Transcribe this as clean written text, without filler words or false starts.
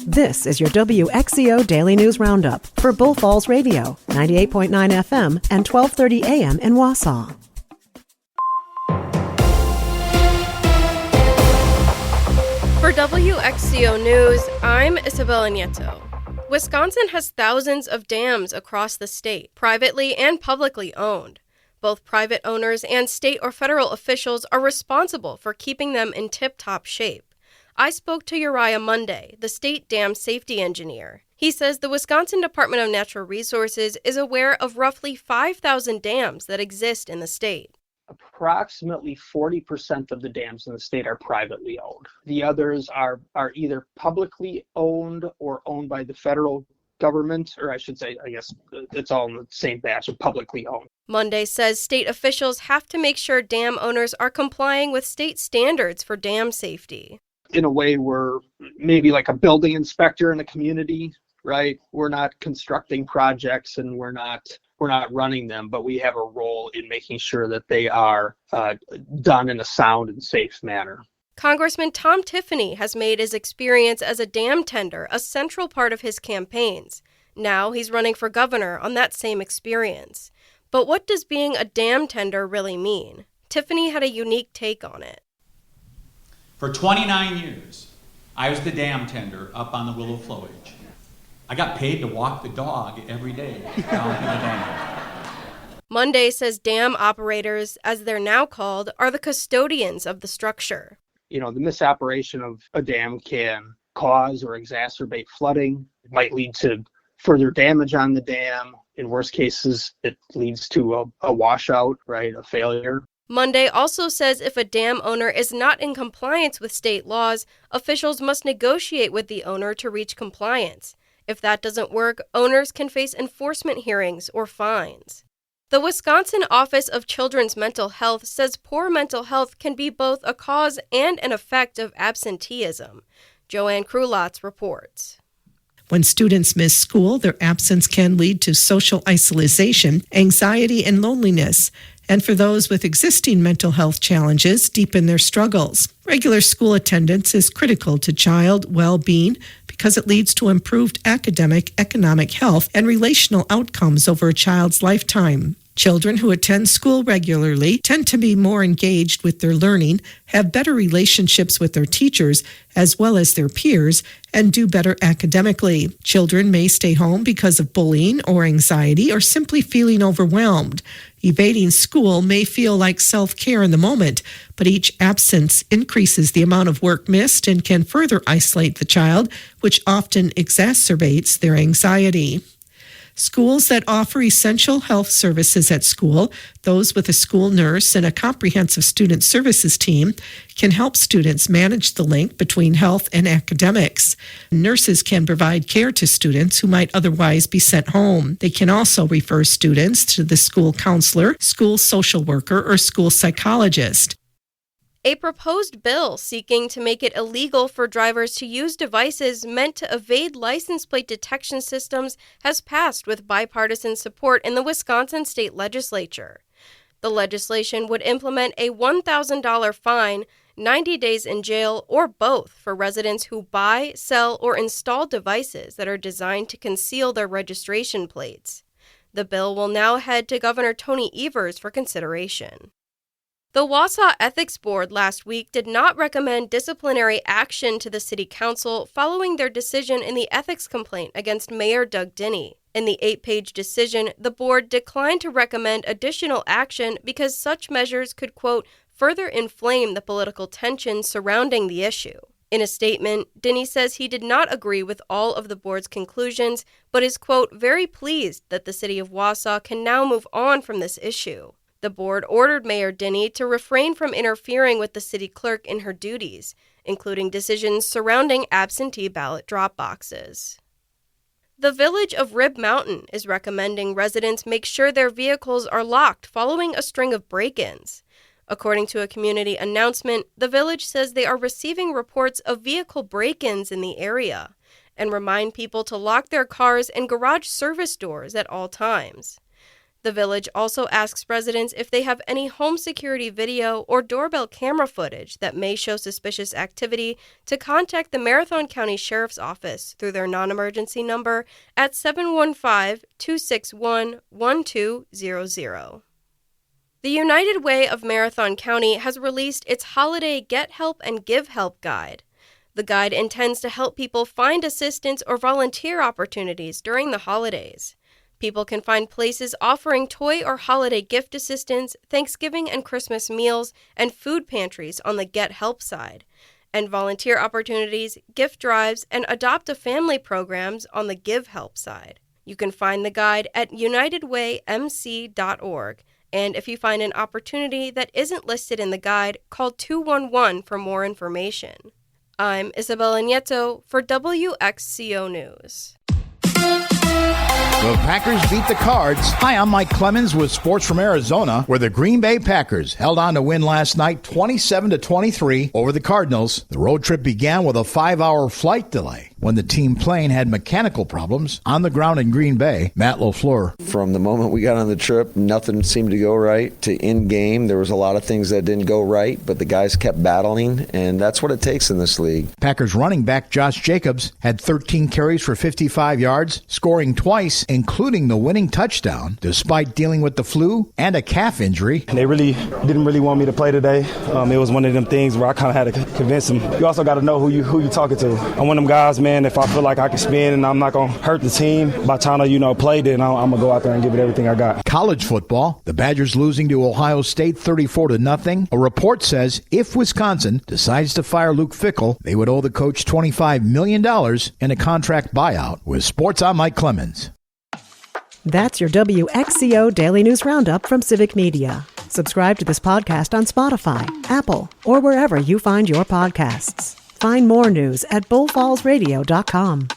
This is your WXCO Daily News Roundup for Bull Falls Radio, 98.9 FM and 1230 AM in Wausau. For WXCO News, I'm Isabella Nieto. Wisconsin has thousands of dams across the state, privately and publicly owned. Both private owners and state or federal officials are responsible for keeping them in tip-top shape. I spoke to Uriah Monday, the state dam safety engineer. He says the Wisconsin Department of Natural Resources is aware of roughly 5,000 dams that exist in the state. Approximately 40% of the dams in the state are privately owned. The others are either publicly owned or owned by the federal government, or I should say, I guess it's all in the same batch of publicly owned. Monday says state officials have to make sure dam owners are complying with state standards for dam safety. In a way, we're maybe like a building inspector in a community, right? We're not constructing projects and we're not running them, but we have a role in making sure that they are done in a sound and safe manner. Congressman Tom Tiffany has made his experience as a dam tender a central part of his campaigns. Now he's running for governor on that same experience. But what does being a dam tender really mean? Tiffany had a unique take on it. For 29 years, I was the dam tender up on the Willow Flowage. I got paid to walk the dog every day down to the dam. Monday says dam operators, as they're now called, are the custodians of the structure. You know, the misoperation of a dam can cause or exacerbate flooding. It might lead to further damage on the dam. In worst cases, it leads to a washout, right, a failure. Monday also says if a dam owner is not in compliance with state laws, officials must negotiate with the owner to reach compliance. If that doesn't work, owners can face enforcement hearings or fines. The Wisconsin Office of Children's Mental Health says poor mental health can be both a cause and an effect of absenteeism. Joanne Krulotz reports. When students miss school, their absence can lead to social isolation, anxiety, and loneliness. And for those with existing mental health challenges, deepen their struggles. Regular school attendance is critical to child well-being because it leads to improved academic, economic health, and relational outcomes over a child's lifetime. Children who attend school regularly tend to be more engaged with their learning, have better relationships with their teachers as well as their peers, and do better academically. Children may stay home because of bullying or anxiety or simply feeling overwhelmed. Evading school may feel like self-care in the moment, but each absence increases the amount of work missed and can further isolate the child, which often exacerbates their anxiety. Schools that offer essential health services at school, those with a school nurse and a comprehensive student services team, can help students manage the link between health and academics. Nurses can provide care to students who might otherwise be sent home. They can also refer students to the school counselor, school social worker, or school psychologist. A proposed bill seeking to make it illegal for drivers to use devices meant to evade license plate detection systems has passed with bipartisan support in the Wisconsin state legislature. The legislation would implement a $1,000 fine, 90 days in jail, or both for residents who buy, sell, or install devices that are designed to conceal their registration plates. The bill will now head to Governor Tony Evers for consideration. The Wausau Ethics Board last week did not recommend disciplinary action to the City Council following their decision in the ethics complaint against Mayor Doug Dinney. In the 8-page decision, the board declined to recommend additional action because such measures could, quote, further inflame the political tension surrounding the issue. In a statement, Dinney says he did not agree with all of the board's conclusions, but is, quote, very pleased that the City of Wausau can now move on from this issue. The board ordered Mayor Dinney to refrain from interfering with the city clerk in her duties, including decisions surrounding absentee ballot drop boxes. The village of Rib Mountain is recommending residents make sure their vehicles are locked following a string of break-ins. According to a community announcement, the village says they are receiving reports of vehicle break-ins in the area and remind people to lock their cars and garage service doors at all times. The village also asks residents if they have any home security video or doorbell camera footage that may show suspicious activity to contact the Marathon County Sheriff's Office through their non-emergency number at 715-261-1200. The United Way of Marathon County has released its holiday Get Help and Give Help guide. The guide intends to help people find assistance or volunteer opportunities during the holidays. People can find places offering toy or holiday gift assistance, Thanksgiving and Christmas meals, and food pantries on the Get Help side, and volunteer opportunities, gift drives, and adopt a family programs on the Give Help side. You can find the guide at unitedwaymc.org, and if you find an opportunity that isn't listed in the guide, call 211 for more information. I'm Isabella Nieto for WXCO News. The Packers beat the Cards. Hi, I'm Mike Clemens with Sports from Arizona, where the Green Bay Packers held on to win last night 27-23 over the Cardinals. The road trip began with a 5-hour flight delay when the team plane had mechanical problems on the ground in Green Bay. Matt LaFleur. From the moment we got on the trip, nothing seemed to go right. To in game, there was a lot of things that didn't go right, but the guys kept battling, and that's what it takes in this league. Packers running back Josh Jacobs had 13 carries for 55 yards, scoring twice, including the winning touchdown, despite dealing with the flu and a calf injury. They didn't really want me to play today. It was one of them things where I kind of had to convince them. You also got to know who you talking to. I'm one of them guys, man, if I feel like I can spin and I'm not going to hurt the team, by the time I play, then I'm going to go out there and give it everything I got. College football, the Badgers losing to Ohio State 34-0. A report says if Wisconsin decides to fire Luke Fickell, they would owe the coach $25 million in a contract buyout. With Sports, I'm Mike Clemens. That's your WXCO Daily News Roundup from Civic Media. Subscribe to this podcast on Spotify, Apple, or wherever you find your podcasts. Find more news at bullfallsradio.com.